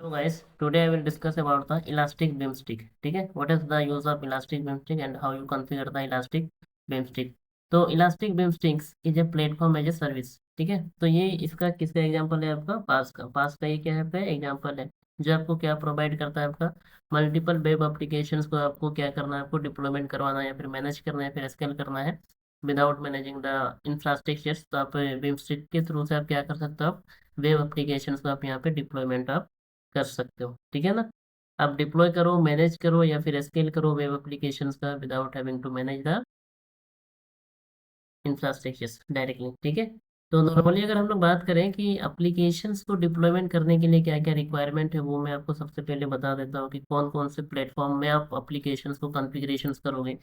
So guys, today I will discuss about the elastic beam stick. ठीक है, what is the use of elastic beam stick and how you configure the elastic beam stick. तो elastic beam sticks is a platform as a service. ठीक है, तो ये इसका किसका example है? आपका पास का ये क्या है? आपका एग्जांपल है जो आपको क्या प्रोवाइड करता है? आपका मल्टीपल वेब एप्लीकेशंस को आपको क्या करना है? आपको डिप्लॉयमेंट करवाना है या फिर मैनेज करना है, फिर स्केल करना है विदाउट मैनेजिंग द इंफ्रास्ट्रक्चर्स। तो आप beam stick के थ्रू से आप क्या कर सकते हो? आप वेब एप्लीकेशंस को आप यहाँ पे डिप्लॉयमेंट आप कर सकते हो। ठीक है ना, आप डिप्लॉय करो, मैनेज करो या फिर स्केल करो वेब एप्लीकेशंस का without having to manage the infrastructures directly. ठीक है, तो नॉर्मली अगर हम लोग बात करें कि एप्लीकेशंस को डिप्लॉयमेंट करने के लिए क्या क्या रिक्वायरमेंट है, वो मैं आपको सबसे पहले बता देता हूँ कि कौन कौन से प्लेटफॉर्म में आप एप्लीकेशंस को कॉन्फ़िगरेशंस करोगे।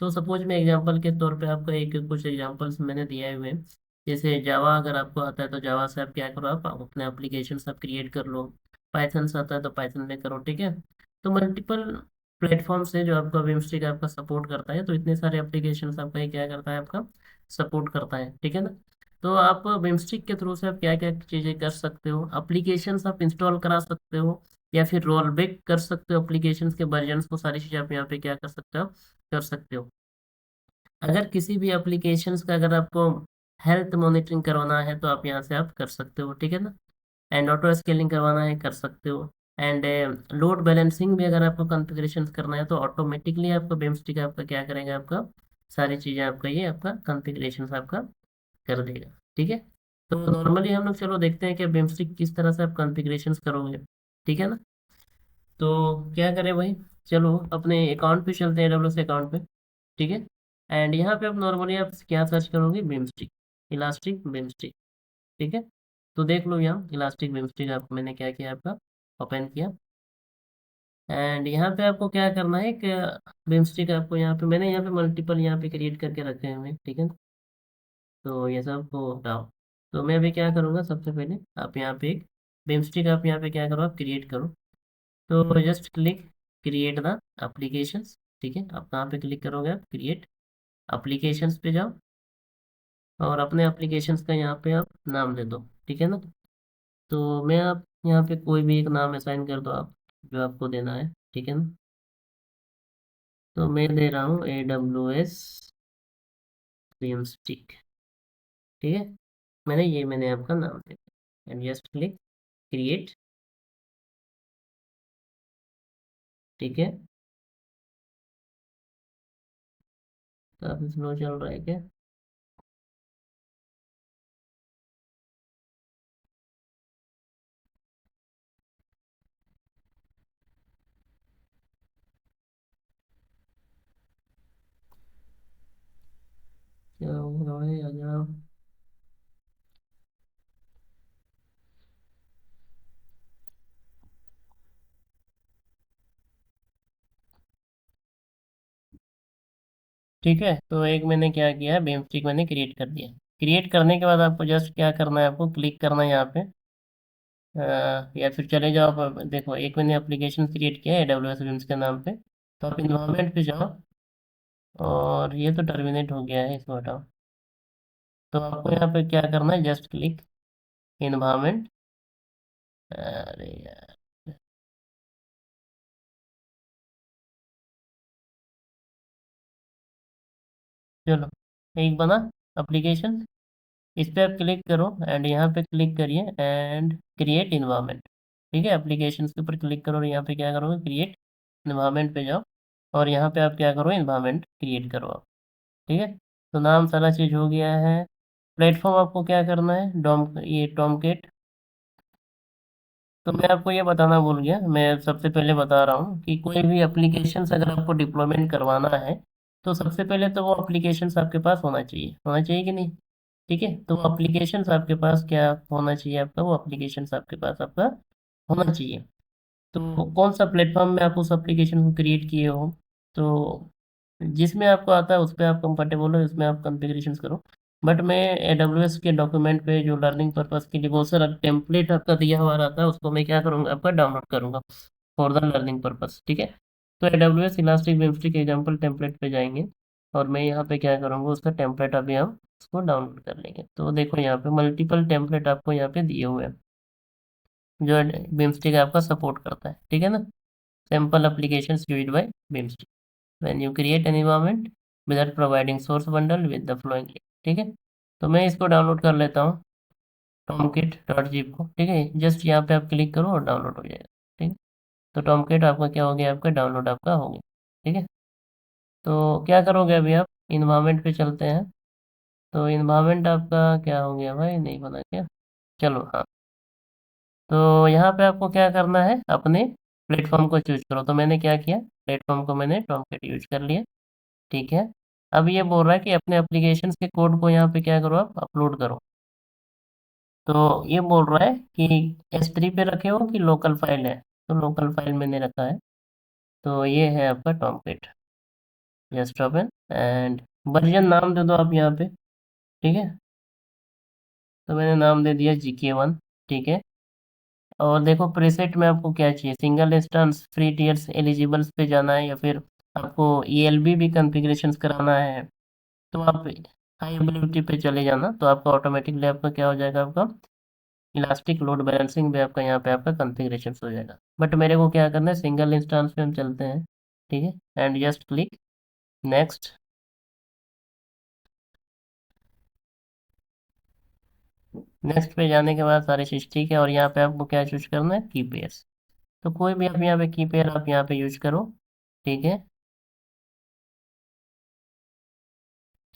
तो सपोज मैं एग्जांपल के तौर पे आपको एक कुछ एग्जांपल्स मैंने दिए हुए हैं। जैसे जावा अगर आपको आता है तो जावा से आप क्या करो, आप अपने एप्लीकेशन आप क्रिएट कर लो। पाइथन से आता है तो पाइथन में करो। ठीक है, तो मल्टीपल प्लेटफॉर्म से जो आपका वेबस्टिक आपका सपोर्ट करता है, तो इतने सारे एप्लीकेशन आपका ये क्या करता है? आपका सपोर्ट करता है। ठीक है ना, तो आप विमस्टिक के थ्रू से आप क्या क्या चीज़ें कर सकते हो? एप्लीकेशंस आप इंस्टॉल करा सकते हो या फिर रोल बैक कर सकते हो एप्लीकेशंस के वर्जन्स को। सारी चीज़ें आप यहाँ पे क्या कर सकते हो? कर सकते हो। अगर किसी भी एप्लीकेशंस का अगर आपको हेल्थ मॉनिटरिंग करवाना है तो आप यहाँ से आप कर सकते हो। ठीक है ना, एंड ऑटो स्केलिंग करवाना है कर सकते हो। एंड लोड बैलेंसिंग भी अगर आपको कॉन्फ़िगरेशन करना है तो ऑटोमेटिकली आपका बेमस्टिक आपका क्या करेगा? आपका सारी चीज़ें आपका ये आपका कॉन्फ़िगरेशन आपका कर देगा। ठीक है, तो नॉर्मली हम लोग चलो देखते हैं कि बेमस्टिक किस तरह से आप कॉन्फ़िगरेशन करोगे। ठीक है ना, तो क्या करें भाई, चलो अपने अकाउंट पे चलते हैं, AWS अकाउंट पे। ठीक है, एंड यहाँ पे आप नॉर्मली आप क्या सर्च करोगे? बेमस्टिक, इलास्टिक बेमस्टिक। ठीक है, तो देख लो यहाँ इलास्टिक बेमस्टिक आप मैंने क्या किया? आपका ओपन किया एंड यहाँ पे आपको क्या करना है कि बेमस्टिक आपको यहाँ पे मैंने यहाँ पे मल्टीपल यहाँ पे क्रिएट करके रखे हुए हैं। ठीक है, तो ये सब को हटाओ। तो मैं अभी क्या करूँगा, सबसे पहले आप यहाँ पे एक बेमस्टिक आप यहाँ पे क्या करो? आप क्रिएट करो। तो just click create the applications. ठीक है, आप कहाँ पे क्लिक करोगे? आप क्रिएट एप्लीकेशंस पे जाओ और अपने एप्लीकेशंस का यहाँ पे आप नाम दे दो। ठीक है ना, तो मैं आप यहाँ पे कोई भी एक नाम असाइन कर दो आप, जो आपको देना है। ठीक है ना, तो मैं दे रहा हूँ AWS स्टिक। ठीक है, मैंने आपका नाम दे दिया एंड जस्ट क्लिक क्रिएट। ठीक है, काफी स्लो चल रहा है क्या? क्या हो रहा है? आ जाओ। ठीक है, तो एक मैंने क्या किया, बेम स्टिक मैंने क्रिएट कर दिया। क्रिएट करने के बाद आपको जस्ट क्या करना है? आपको क्लिक करना है यहाँ पे या फिर चले जाओ आप। देखो एक मैंने एप्लीकेशन क्रिएट किया है AWS विम्स के नाम पे। तो आप इन्वायरमेंट पे जाओ और ये तो टर्मिनेट हो गया है, इसको हटाओ। तो आपको यहाँ पे क्या करना है? Just click environment. अरे यार, चलो एक बना एप्लीकेशन, इस पे आप क्लिक करो एंड यहाँ पे क्लिक करिए एंड क्रिएट इन्वायरमेंट। ठीक है, एप्लीकेशन के ऊपर क्लिक करो और यहाँ पे क्या करोगे? क्रिएट इन्वायरमेंट पे जाओ और यहाँ पे आप क्या करो? इन्वायरमेंट क्रिएट करो आप। ठीक है, तो नाम सारा चीज़ हो गया है। प्लेटफॉर्म आपको क्या करना है? ये टॉमकेट। तो मैं आपको ये बताना भूल गया, मैं सबसे पहले बता रहा हूँ कि कोई भी एप्लीकेशन अगर आपको डिप्लॉयमेंट करवाना है तो सबसे पहले तो वो एप्लीकेशन आपके पास होना चाहिए कि नहीं? ठीक है, तो वो एप्लीकेशन आपके पास क्या होना चाहिए? आपका वो एप्लीकेशन आपके पास आपका होना चाहिए। तो कौन सा प्लेटफॉर्म में आप उस एप्लीकेशन को क्रिएट किए हो, तो जिसमें आपको आता है उस पर आप कंफर्टेबल हो, उसमें आप कॉन्फ़िगरेशंस करो। बट मैं AWS के डॉक्यूमेंट पे जो लर्निंग पर्पस के लिए बहुत सारा टेम्पलेट आपका दिया हुआ रहता है, उसको मैं क्या करूँगा? आपका डाउनलोड करूँगा फॉर द लर्निंग पर्पस। ठीक है, तो AWS इलास्टिक बिमस्टिक एग्जाम्पल टेम्पलेट पे जाएंगे और मैं यहाँ पे क्या करूँगा? उसका टेम्पलेट अभी हम उसको डाउनलोड कर लेंगे। तो देखो यहाँ पे मल्टीपल टेम्पलेट आपको यहाँ पे दिए हुए हैं। जो बीमस्टिक आपका सपोर्ट करता है, ठीक है ना। Simple application used by Beanstalk when you create an environment without providing source bundle with the following link, ठीक है। तो मैं इसको डाउनलोड कर लेता हूँ, टॉमकिट डॉट जिप को, ठीक है। जस्ट यहाँ पे आप क्लिक करो और डाउनलोड हो जाएगा, ठीक है। तो टॉमकिट आपका क्या हो गया, आपका डाउनलोड आपका हो गया, ठीक है। तो क्या करोगे अभी आप, इन्वायरमेंट पे चलते हैं। तो इन्वायरमेंट आपका क्या हो गया भाई, नहीं बना क्या, चलो हाँ। तो यहाँ पे आपको क्या करना है, अपने प्लेटफॉर्म को चूज करो। तो मैंने क्या किया, प्लेटफॉर्म को मैंने टॉमकिट यूज कर लिया, ठीक है। अब ये बोल रहा है कि अपने एप्लीकेशन के कोड को यहाँ पे क्या करो, आप अपलोड करो। तो ये बोल रहा है कि S3 पे रखे हो कि लोकल फाइल है, तो लोकल फाइल मैंने रखा है। तो ये है आपका टॉमकिट, जस्ट ओपन एंड वर्जन नाम दे दो आप यहाँ पे, ठीक है। तो मैंने नाम दे दिया GK1, ठीक है। और देखो प्रीसेट में आपको क्या चाहिए, सिंगल इंस्टेंस, फ्री टीयर्स, एलिजिबल्स पे जाना है, या फिर आपको ELB भी कॉन्फ़िगरेशंस कराना है। तो आप हाई अवेलेबिलिटी पे चले जाना, तो आपका ऑटोमेटिकली आपका क्या हो जाएगा, आपका इलास्टिक लोड बैलेंसिंग भी आपका यहाँ पे आपका कॉन्फ़िगरेशन हो जाएगा। बट मेरे को क्या करना है, सिंगल इंस्टेंस पे हम चलते हैं, ठीक है। And just click next. Next पे जाने के बाद सारी चीज़ ठीक है, और यहाँ पे आपको क्या चूज करना है, की पेयर्स। तो कोई भी आप यहाँ पे की पेयर आप यहाँ पे यूज करो, ठीक है।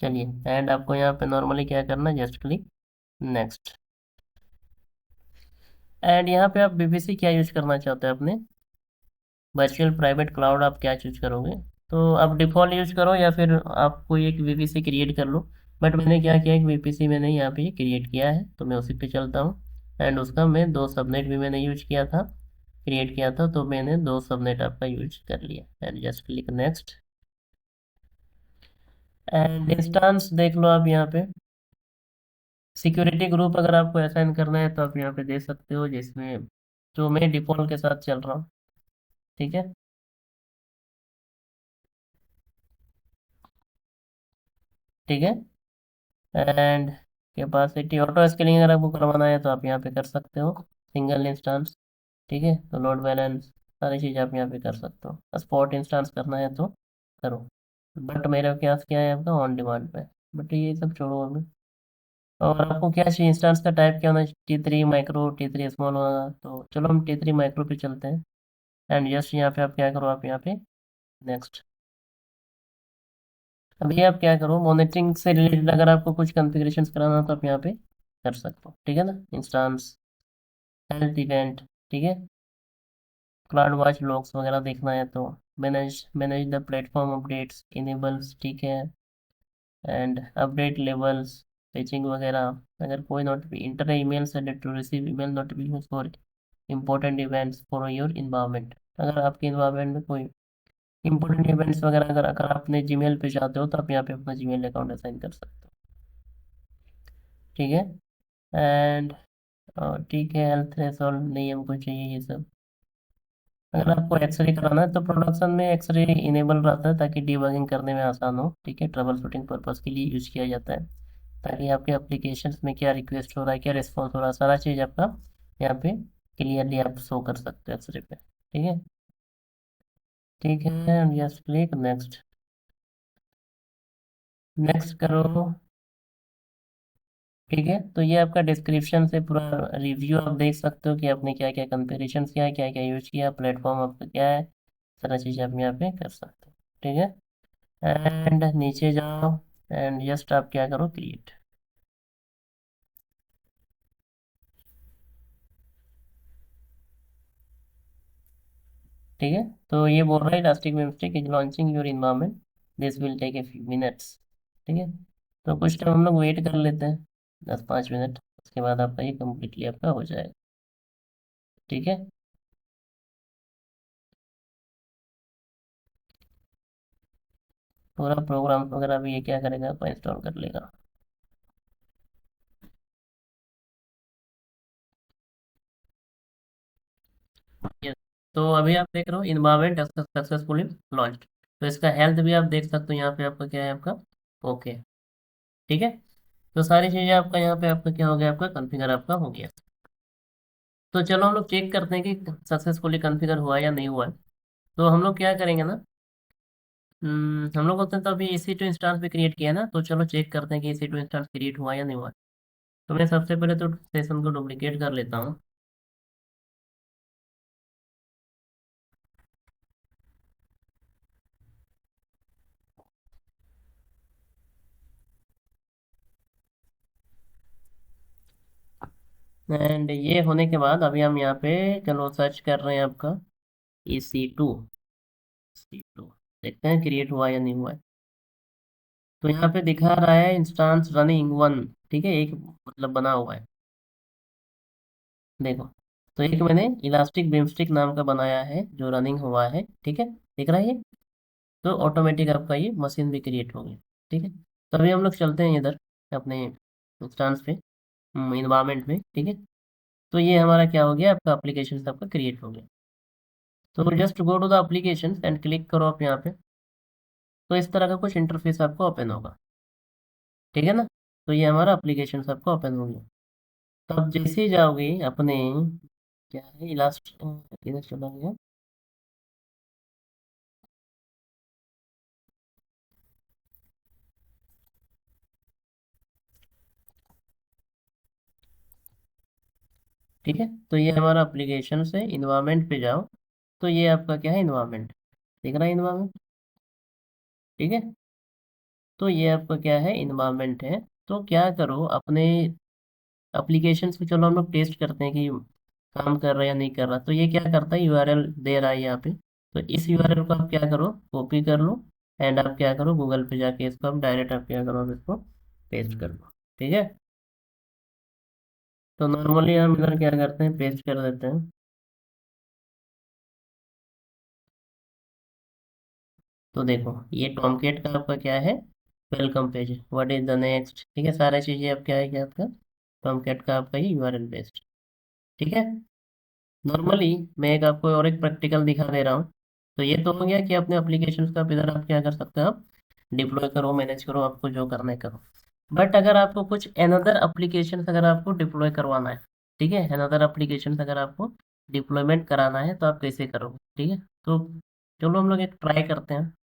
चलिए, एंड आपको यहाँ पे नॉर्मली क्या करना है, जस्ट क्लिक नेक्स्ट। एंड यहाँ पे आप बीपीसी क्या यूज करना चाहते हैं अपने, वर्चुअल प्राइवेट क्लाउड आप क्या चूज करोगे। तो आप डिफ़ॉल्ट यूज करो, या फिर आप कोई एक वीपीसी क्रिएट कर लो। बट मैंने क्या किया, एक वीपीसी मैंने यहाँ पे क्रिएट किया है, तो मैं उसी पे चलता हूँ। एंड उसका मैं 2 सबनेट भी मैंने यूज किया था, क्रिएट किया था, तो मैंने 2 सबनेट आपका यूज कर लिया। And just click next. And instance देख लो आप यहाँ पे, सिक्योरिटी ग्रुप अगर आपको असाइन करना है तो आप यहाँ पे दे सकते हो, जिसमें जो मैं डिफ़ॉल्ट के साथ चल रहा हूँ, ठीक है। ठीक है। एंड कैपेसिटी ऑटो स्केलिंग अगर आपको करवाना है तो आप यहाँ पे कर सकते हो, सिंगल इंस्टेंस, ठीक है। तो लोड बैलेंस सारी चीज़ आप यहाँ पे कर सकते हो, स्पॉट इंस्टेंस करना है तो करो। बट मेरा क्या है आपका ऑन डिमांड पे। बट ये सब छोड़ो अभी। और आपको क्या चाहिए, इंस्टेंस का टाइप क्या होना चाहिए, T3 माइक्रो, T3 स्मॉल होगा, तो चलो हम T3 माइक्रो पे चलते हैं। एंड जस्ट यहाँ पे आप क्या करो, आप यहाँ पे नेक्स्ट। अभी आप क्या करो, मॉनिटरिंग से रिलेटेड अगर आपको कुछ कॉन्फ़िगरेशन कराना हो तो आप यहाँ पे कर सकते हो, ठीक है ना। इंस्टांस, हेल्थ इवेंट, ठीक है। क्लाउड वॉच लॉग्स वगैरह देखना है तो manage manage the platform updates enables, ठीक है। एंड अपडेट लेवल्स, पेचिंग वगैरह, अगर कोई note inter email sended to receive email notification for important events for your environment. अगर आपके इन्वायरमेंट में कोई इंपॉर्टेंट इवेंट्स वगैरह अगर अगर आप अपने जीमेल पे चाहते हो तो आप यहाँ पे अपना जीमेल अकाउंट असाइन कर सकते हो, ठीक है। एंड ठीक है, हेल्थ थ्रेशोल्ड नहीं हमको चाहिए ये सब। अगर आपको एक्सरे कराना है तो प्रोडक्शन में एक्सरे इनेबल रहता है, ताकि डिबगिंग करने में आसान हो, ठीक है। ट्रबल शूटिंग पर्पज़ के लिए यूज किया जाता है, ताकि आपके एप्लीकेशन में क्या रिक्वेस्ट हो रहा है, क्या रिस्पॉन्स हो रहा है, सारा चीज़ आपका यहाँ पे क्लियरली आप शो कर सकते हो एक्सरे पे, ठीक है। ठीक है, जस्ट क्लिक नेक्स्ट। नेक्स्ट करो, ठीक है। तो ये आपका डिस्क्रिप्शन से पूरा रिव्यू आप देख सकते हो कि आपने क्या क्या कंपेरिजन किया है, क्या क्या यूज किया, प्लेटफॉर्म आपका क्या है, सारा चीज़ आप यहाँ पे कर सकते हो, ठीक है। एंड नीचे जाओ, एंड जस्ट आप क्या करो, क्रिएट, ठीक है। तो ये बोल रहा है elastic mystic is launching your environment, this will take a few minutes, ठीक है। तो कुछ टाइम हम लोग वेट कर लेते हैं, 10-5 मिनट, उसके बाद आपका ये कम्प्लीटली आपका हो जाएगा, ठीक है। पूरा प्रोग्राम वगैरह भी ये क्या करेगा, आपका इंस्टॉल कर लेगा। Yes. तो अभी आप देख रहे हो इन्वायरमेंट सक्सेसफुली लॉन्च। तो इसका हेल्थ भी आप देख सकते हो, यहाँ पे आपका क्या है, आपका ओके, ठीक है। तो सारी चीज़ें आपका यहाँ पे आपका क्या हो गया, आपका कॉन्फ़िगर आपका हो गया। तो चलो हम लोग चेक करते हैं कि सक्सेसफुली कॉन्फ़िगर हुआ या नहीं हुआ है। तो हम लोग क्या करेंगे ना, हम लोग होते हैं तो अभी EC2 इंस्टांस भी क्रिएट किया है ना, तो चलो चेक करते हैं कि EC2 इंस्टांस क्रिएट हुआ या नहीं हुआ है। तो मैं सबसे पहले तो सेशन को डुप्लीकेट कर लेता हूँ। एंड ये होने के बाद अभी हम यहाँ पे चलो सर्च कर रहे हैं आपका EC2 देखते हैं क्रिएट हुआ या नहीं हुआ है। तो यहाँ पे दिखा रहा है इंस्टांस रनिंग 1, ठीक है, एक मतलब बना हुआ है, देखो। तो एक मैंने इलास्टिक बीमस्टिक नाम का बनाया है जो रनिंग हुआ है, ठीक है, दिख रहा है ये। तो ऑटोमेटिक आपका ये मशीन भी क्रिएट हो गई, ठीक है। तो अभी हम लोग चलते हैं इधर अपने इंस्टांस पे, इन्वायरमेंट में, ठीक है। तो ये हमारा क्या हो गया, आपका एप्लीकेशन आपका क्रिएट हो गया। तो just go to the application and click करो आप यहाँ पे। तो इस तरह का कुछ इंटरफेस आपको ओपन होगा, ठीक है ना। तो ये हमारा एप्लीकेशन आपको ओपन हो गया। तो आप जैसे ही जाओगे अपने, क्या है लास्ट, इधर चला गया, ठीक है। तो ये हमारा एप्लीकेशन से इन्वायरमेंट पे जाओ। तो ये आपका क्या है, इन्वायरमेंट, दिख रहा है इन्वायरमेंट, ठीक है। तो ये आपका क्या है, इन्वायरमेंट है। तो क्या करो अपने एप्लीकेशन पे, चलो हम लोग टेस्ट करते हैं कि काम कर रहा है या नहीं कर रहा। तो ये क्या करता है, यूआरएल दे रहा है यहाँ पे। तो इस यूआरएल को आप क्या करो, कॉपी कर लो, एंड आप क्या करो, गूगल पे जाके इसको आप डायरेक्ट आप क्या करो, आप इसको पेस्ट कर लो, ठीक है। तो नॉर्मली हम इधर क्या करते हैं, पेस्ट कर देते हैं। तो देखो ये टॉमकेट का आपका क्या है, welcome page, what is the next, ठीक है, सारी चीज़ें आप क्या है कि आपका टॉमकेट का आपका ये यूआरएल पेस्ट, ठीक है। नॉर्मली मैं एक आपको और एक प्रैक्टिकल दिखा दे रहा हूँ। तो ये तो हो गया कि अपने एप्लीकेशन का आप इधर आप क्या कर सकते हो, आप डिप्लॉय करो, मैनेज करो, आपको जो करना है करो। बट अगर आपको कुछ अनदर एप्लीकेशन अगर आपको डिप्लॉय करवाना है, ठीक है, अनदर एप्लीकेशन अगर आपको डिप्लॉयमेंट कराना है तो आप कैसे करोगे, ठीक है। तो चलो हम लोग एक ट्राई करते हैं,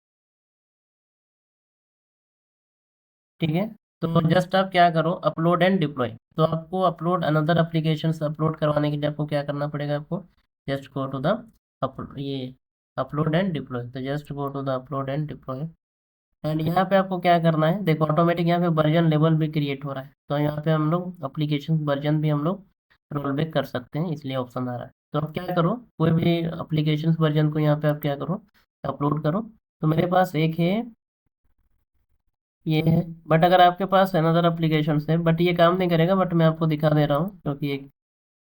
ठीक है। तो जस्ट आप क्या करो, अपलोड एंड डिप्लॉय। तो आपको अपलोड अनदर एप्लीकेशन अपलोड करवाने के लिए आपको क्या करना पड़ेगा, आपको जस्ट गो टू द ये अपलोड एंड डिप्लॉय। तो just go to the upload and deploy, and यहाँ पे आपको क्या करना है, देखो ऑटोमेटिक यहाँ पे वर्जन लेवल भी क्रिएट हो रहा है। तो यहाँ पे हम लोग एप्लीकेशन वर्जन भी हम लोग रोल बैक कर सकते हैं, इसलिए ऑप्शन आ रहा है। तो आप क्या करो, कोई भी एप्लीकेशन वर्जन को यहाँ पे आप क्या करो, अपलोड करो। तो मेरे पास एक है, ये है। बट अगर आपके पास अनदर एप्लीकेशन है, बट ये काम नहीं करेगा, बट मैं आपको दिखा दे रहा हूँ क्योंकि एक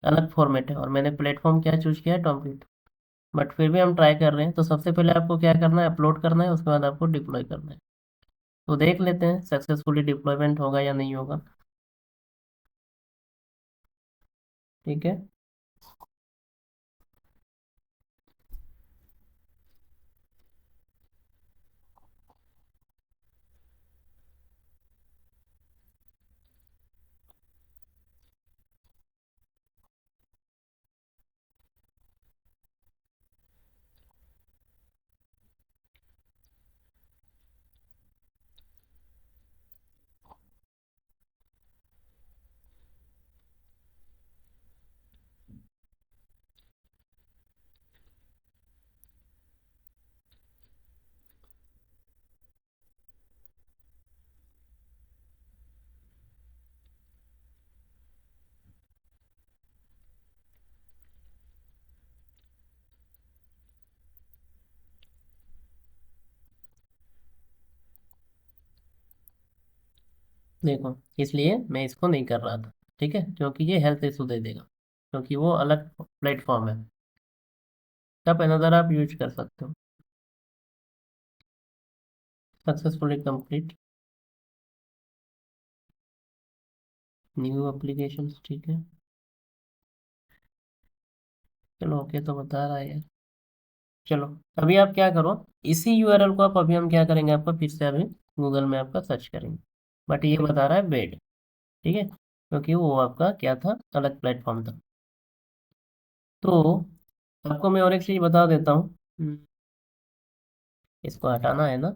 अलग फॉर्मेट है और मैंने प्लेटफॉर्म क्या चूज किया है, टॉमकेट। बट फिर भी हम ट्राई कर रहे हैं। तो सबसे पहले आपको क्या करना है, अपलोड करना है, उसके बाद आपको डिप्लॉय करना है। तो देख लेते हैं सक्सेसफुली डिप्लॉयमेंट होगा या नहीं होगा, ठीक है। देखो इसलिए मैं इसको नहीं कर रहा था, ठीक है, क्योंकि ये हेल्थ इशू दे देगा, क्योंकि वो अलग प्लेटफॉर्म है। तब अनदर आप यूज कर सकते हो। सक्सेसफुली कंप्लीट न्यू एप्लीकेशन, ठीक है। चलो ओके तो बता रहा है यार। चलो अभी आप क्या करो, इसी यूआरएल को आप अभी हम क्या करेंगे, आपको फिर से अभी गूगल में आपका सर्च करेंगे। बट ये बता रहा है बेड, ठीक है, क्योंकि वो आपका क्या था, अलग प्लेटफॉर्म था। तो आपको मैं और एक चीज बता देता हूँ। इसको हटाना है ना।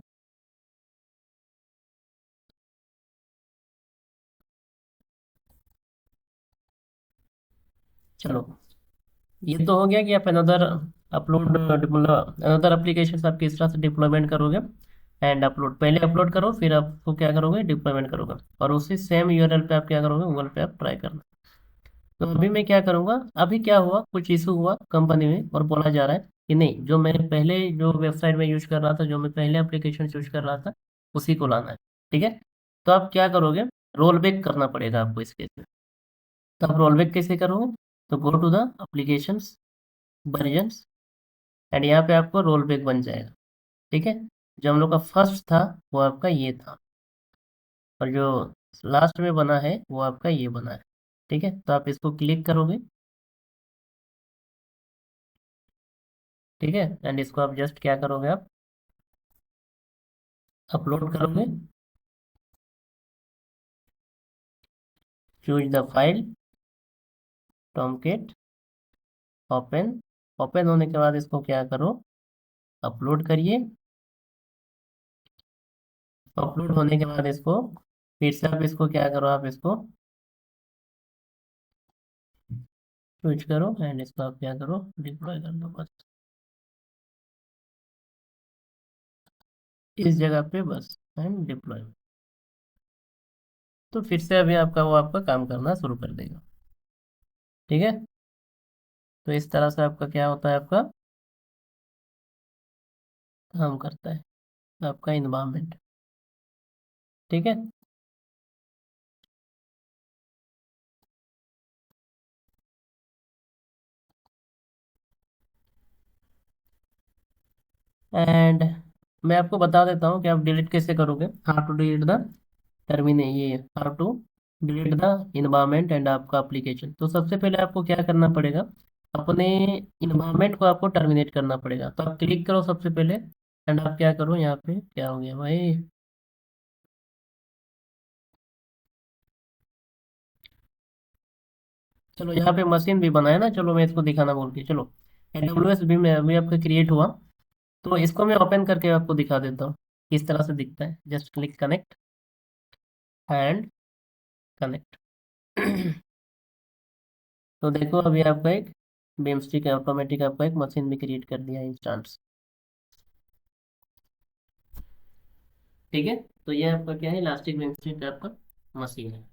चलो, ये तो हो गया कि आप अनदर अपलोड, मतलब अनदर एप्लीकेशन आप किस तरह से डिप्लॉयमेंट करोगे। एंड अपलोड, पहले अपलोड करो, फिर आपको क्या करोगे, डिप्लॉयमेंट करोगे। और उसी सेम यूआरएल पे आप क्या करोगे, गूगल पे आप ट्राई करना। तो अभी मैं क्या करूंगा, अभी क्या हुआ, कुछ इशू हुआ कंपनी में और बोला जा रहा है कि नहीं, जो मैं पहले जो वेबसाइट में यूज कर रहा था, जो मैं पहले एप्लीकेशन यूज कर रहा था, उसी को लाना है। ठीक है। तो आप क्या करोगे, रोल बैक करना पड़ेगा आपको इस केस में। तो आप रोल बैक कैसे करोगे, तो go to the applications, versions, and यहाँ पे आपको रोल बैक बन जाएगा। ठीक है। जो हम लोग का फर्स्ट था वो आपका ये था, और जो लास्ट में बना है वो आपका ये बना है। ठीक है। तो आप इसको क्लिक करोगे। ठीक है। एंड इसको आप जस्ट क्या करोगे, आप अपलोड करोगे, choose the file, Tomcat, open. Open होने के बाद इसको क्या करो, अपलोड करिए। अपलोड होने के बाद इसको फिर से आप इसको क्या करो, आप इसको चूज करो, एंड इसको आप क्या करो, डिप्लॉय कर दो बस इस जगह पे बस, एंड डिप्लॉय। तो फिर से अभी आपका वो आपका काम करना शुरू कर देगा। ठीक है। तो इस तरह से आपका क्या होता है, आपका काम करता है आपका इन्वायरमेंट। ठीक है। एंड मैं आपको बता देता हूँ कि आप डिलीट कैसे करोगे, how to delete the terminate ये how to delete the environment and आपका एप्लीकेशन। तो सबसे पहले आपको क्या करना पड़ेगा, अपने इन्वायरमेंट को आपको टर्मिनेट करना पड़ेगा। तो आप क्लिक करो सबसे पहले, एंड आप क्या करो, यहाँ पे क्या हो गया भाई, चलो यहाँ पे मशीन भी बनाया ना, चलो मैं इसको दिखाना बोल के, चलो AWS भी में अभी आपका क्रिएट हुआ। तो इसको मैं ओपन करके आपको दिखा देता हूँ किस तरह से दिखता है। Just click connect and connect. तो देखो अभी आपका एक बीमस्टिक ऑटोमेटिक आपका एक मशीन भी क्रिएट कर दिया इंस्टांस। ठीक है। तो ये आपका क्या है, इलास्टिक बीमस्टिक आपका मशीन है।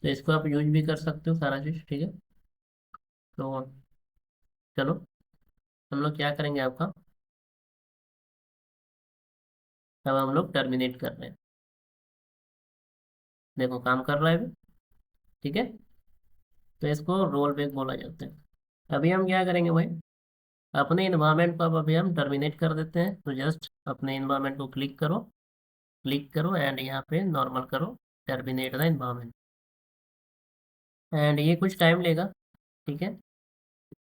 तो इसको आप यूज भी कर सकते हो सारा चीज। ठीक है। तो चलो, हम लोग क्या करेंगे आपका, अब हम लोग टर्मिनेट कर रहे हैं। देखो काम कर रहा है अभी। ठीक है। तो इसको रोल बैक बोला जाता है। अभी हम क्या करेंगे भाई, अपने इन्वायरमेंट को अब अभी हम टर्मिनेट कर देते हैं। तो जस्ट अपने इन्वायरमेंट को क्लिक करो एंड यहाँ पे नॉर्मल करो, टर्मिनेट द इन्वायरमेंट। एंड ये कुछ टाइम लेगा। ठीक है।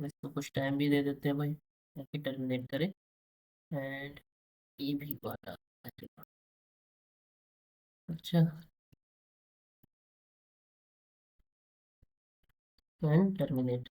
इसको कुछ टाइम भी दे देते हैं भाई, ताकि टर्मिनेट करे। एंड ये भी वाला, अच्छा, एंड टर्मिनेट।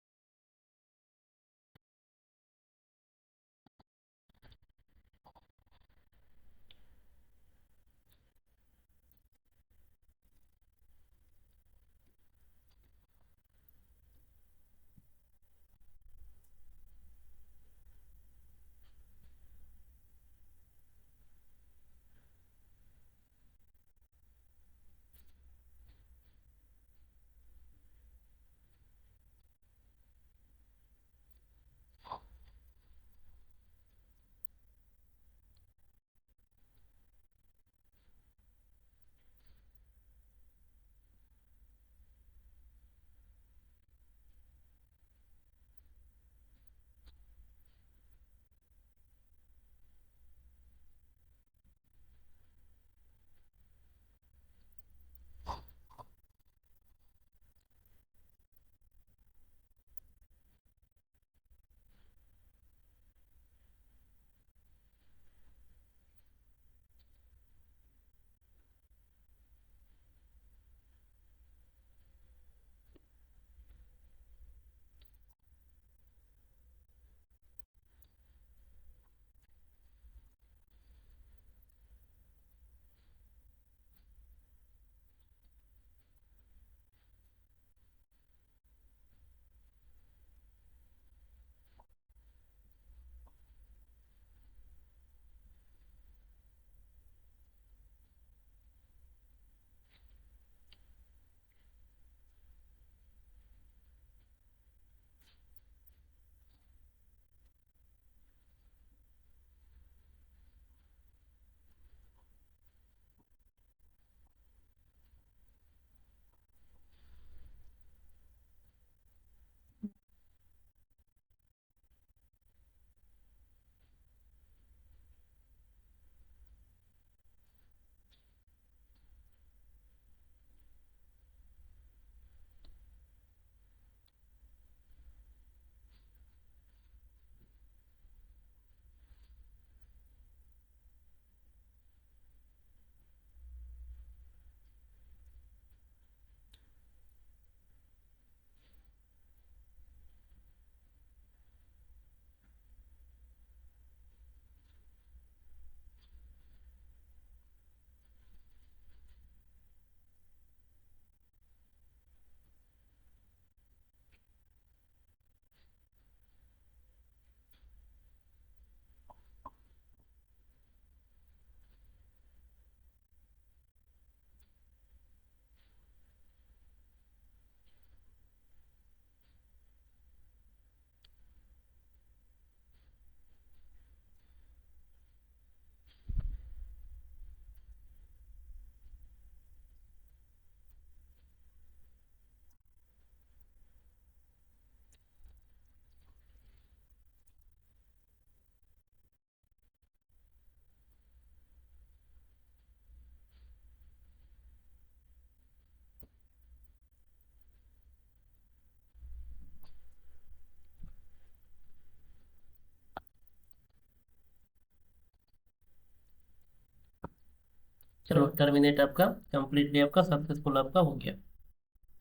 चलो टर्मिनेट आपका कंप्लीटली आपका सक्सेसफुल आपका हो गया।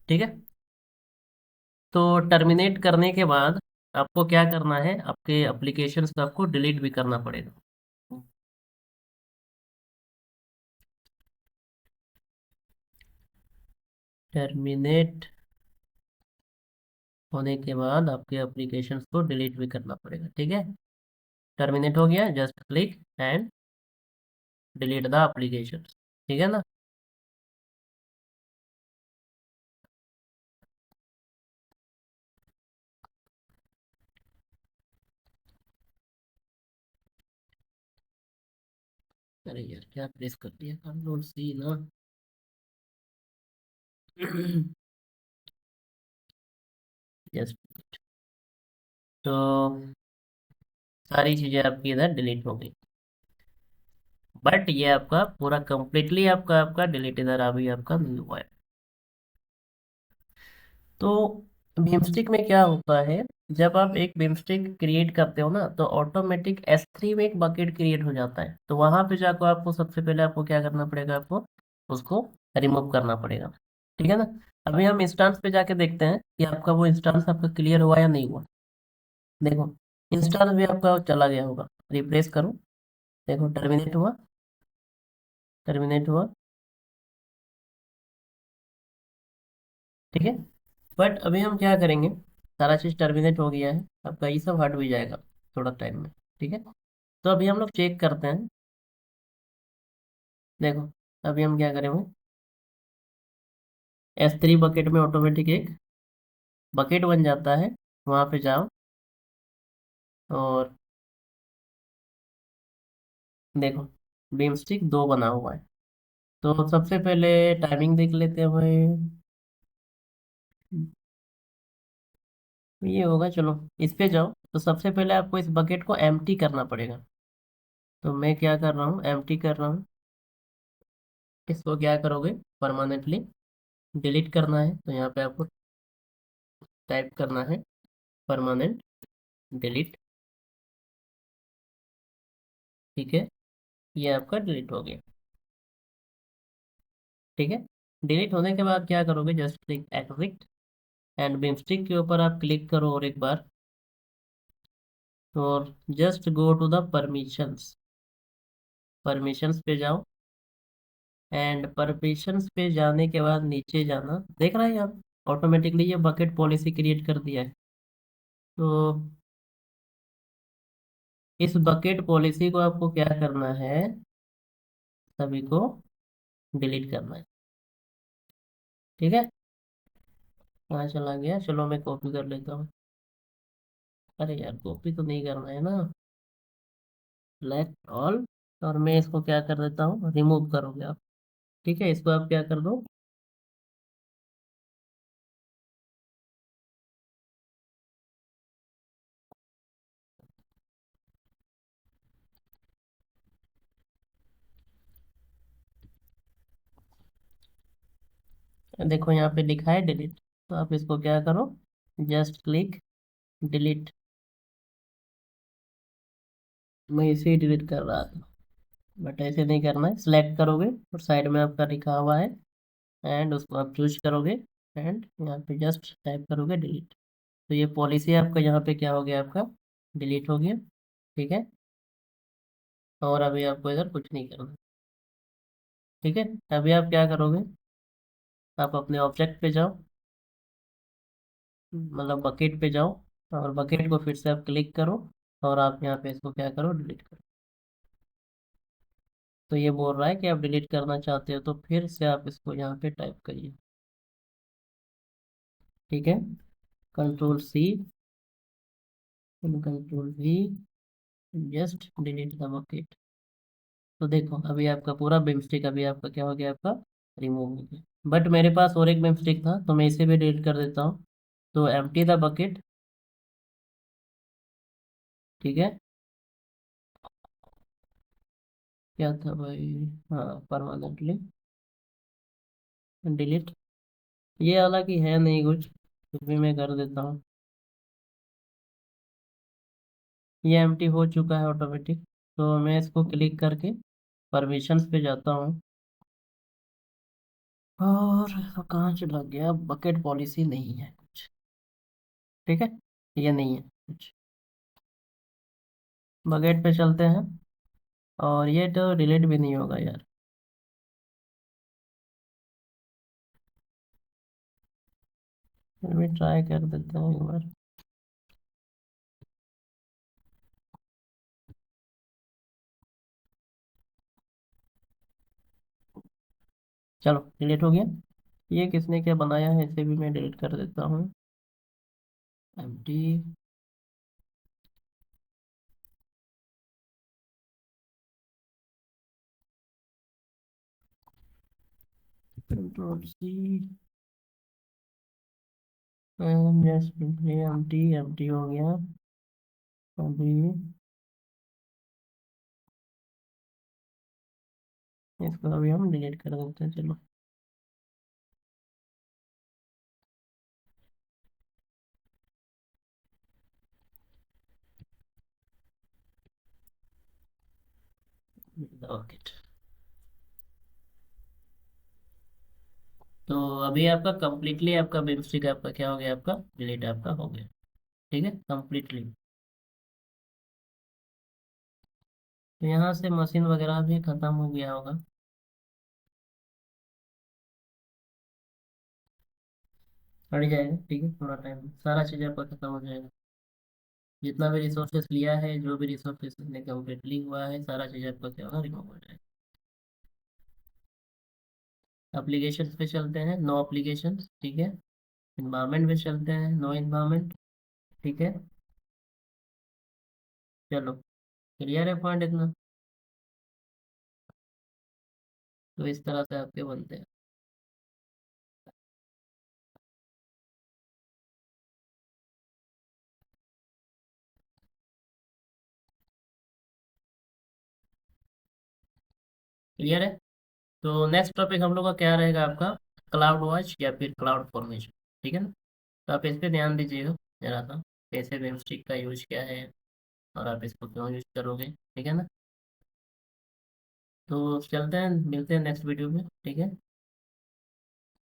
ठीक है। तो टर्मिनेट करने के बाद आपको क्या करना है, आपके एप्लीकेशंस को आपको डिलीट भी करना पड़ेगा। टर्मिनेट होने के बाद आपके एप्लीकेशंस को डिलीट भी करना पड़ेगा। ठीक है। टर्मिनेट हो गया, just click and delete the application. ठीक है ना। अरे यार क्या प्रेस कर दिया, कंट्रोल सी ना। जस्ट, तो सारी चीजें आपकी इधर डिलीट हो गई, बट ये आपका पूरा कंप्लीटली आपका आपका डिलीट इधर अभी आपका नहीं हुआ है। तो बीमस्टिक में क्या होता है, जब आप एक बीमस्टिक क्रिएट करते हो ना, तो ऑटोमेटिक S3 में एक बकेट क्रिएट हो जाता है। तो वहां पे जाकर आपको सबसे पहले आपको क्या करना पड़ेगा, आपको उसको रिमूव करना पड़ेगा। ठीक है ना। अभी हम इंस्टांस पे जाके देखते हैं कि आपका वो इंस्टांस आपका क्लियर हुआ या नहीं हुआ। देखो इंस्टांस भी आपका चला गया होगा, रिप्लेस करो। देखो टर्मिनेट हुआ, टर्मिनेट हुआ। ठीक है। बट अभी हम क्या करेंगे, सारा चीज़ टर्मिनेट हो गया है, आपका ये सब हट भी जाएगा थोड़ा टाइम में। ठीक है। तो अभी हम लोग चेक करते हैं। देखो अभी हम क्या करेंगे, S3 बकेट में ऑटोमेटिक एक बकेट बन जाता है। वहाँ पे जाओ और देखो बीम स्टिक 2 बना हुआ है। तो सबसे पहले टाइमिंग देख लेते हैं भाई। ये होगा, चलो इस पे जाओ। तो सबसे पहले आपको इस बकेट को एम्प्टी करना पड़ेगा। तो मैं क्या कर रहा हूँ, एम्प्टी कर रहा हूँ। इसको क्या करोगे, परमानेंटली डिलीट करना है। तो यहाँ पे आपको टाइप करना है परमानेंट डिलीट। ठीक है। ये आपका डिलीट हो गया। ठीक है। डिलीट होने के बाद क्या करोगे, just click exit and beanstalk के ऊपर आप क्लिक करो और एक बार, और just go to the permissions. Permissions पे जाओ एंड परमिशंस पे जाने के बाद नीचे जाना, देख रहे हैं आप ऑटोमेटिकली ये बकेट पॉलिसी क्रिएट कर दिया है। तो इस बकेट पॉलिसी को आपको क्या करना है, सभी को डिलीट करना है। ठीक है। कहाँ चला गया, चलो मैं कॉपी कर लेता हूँ। अरे यार कॉपी तो नहीं करना है ना, सेलेक्ट ऑल। और मैं इसको क्या कर देता हूँ, रिमूव करोगे आप। ठीक है, इसको आप क्या कर दो, देखो यहाँ पे लिखा है डिलीट। तो आप इसको क्या करो, जस्ट क्लिक डिलीट। मैं इसे ही डिलीट कर रहा था, बट ऐसे नहीं करना है। सिलेक्ट करोगे और साइड में आपका लिखा हुआ है एंड उसको आप चूज करोगे एंड यहाँ पे जस्ट टाइप करोगे डिलीट। तो ये पॉलिसी आपका यहाँ पे क्या हो गया, आपका डिलीट हो गया। ठीक है। और अभी आपको इधर कुछ नहीं करना। ठीक है। अभी आप क्या करोगे, आप अपने ऑब्जेक्ट पे जाओ, मतलब बकेट पे जाओ, और बकेट को फिर से आप क्लिक करो और आप यहाँ पे इसको क्या करो, डिलीट करो। तो ये बोल रहा है कि आप डिलीट करना चाहते हो, तो फिर से आप इसको यहाँ पे टाइप करिए। ठीक है। Control C, control V, just delete the bucket. तो देखो अभी आपका पूरा बिमस्टिक अभी आपका क्या हो गया, आपका रिमूव हो गया। बट मेरे पास और एक बिमस्टिक था, तो मैं इसे भी डिलीट कर देता हूँ। तो एम्प्टी द बकेट। ठीक है। क्या था भाई, हाँ परमानेंटली डिलीट। ये हालांकि है नहीं कुछ, तो भी मैं कर देता हूँ। ये एम्प्टी हो चुका है ऑटोमेटिक। तो मैं इसको क्लिक करके परमिशंस पे जाता हूँ और कहाँ चला गया, बकेट पॉलिसी नहीं है कुछ। ठीक है, ये नहीं है कुछ। बकेट पे चलते हैं, और ये तो डिलीट भी नहीं होगा यार। फिर भी ट्राई कर देते हैं एक बार। चलो डिलीट हो गया। ये किसने क्या बनाया है, इसे भी मैं डिलीट कर देता हूँ। Empty. Control C. Yes, empty empty हो गया अभी। इसको अभी हम डिलीट कर देते हैं, चलो। ओके। तो अभी आपका कंप्लीटली आपका बिमस्टिक आपका क्या हो गया, आपका डिलीट आपका हो गया। ठीक है, कंप्लीटली। तो यहाँ से मशीन वगैरह भी खत्म हो गया होगा। हट जाएगा, ठीक है, थोड़ा टाइम सारा चीज़ आपका खत्म हो जाएगा। जितना भी रिसोर्सेस लिया है, जो भी रिसोर्सेस ने कम्प्लीटली हुआ है, सारा चीज़ आपका क्या होगा, रिमूव हो जाएगा। एप्लीकेशन पे चलते हैं, नो एप्लीकेशन। ठीक है। इन्वायरमेंट पे चलते हैं, नो इन्वायरमेंट। ठीक है। चलो, क्लियर है पॉइंट इतना। तो इस तरह से आपके बनते हैं। क्लियर है। तो नेक्स्ट टॉपिक हम लोग का क्या रहेगा आपका, क्लाउड वॉच या फिर क्लाउड फॉर्मेशन। ठीक है ना। तो आप इस पे ध्यान दीजिएगा जरा सा, कैसे वेबस्टिक का यूज क्या है, और आप इसको क्यों यूज करोगे। ठीक है ना। तो चलते हैं, मिलते हैं नेक्स्ट वीडियो में। ठीक है।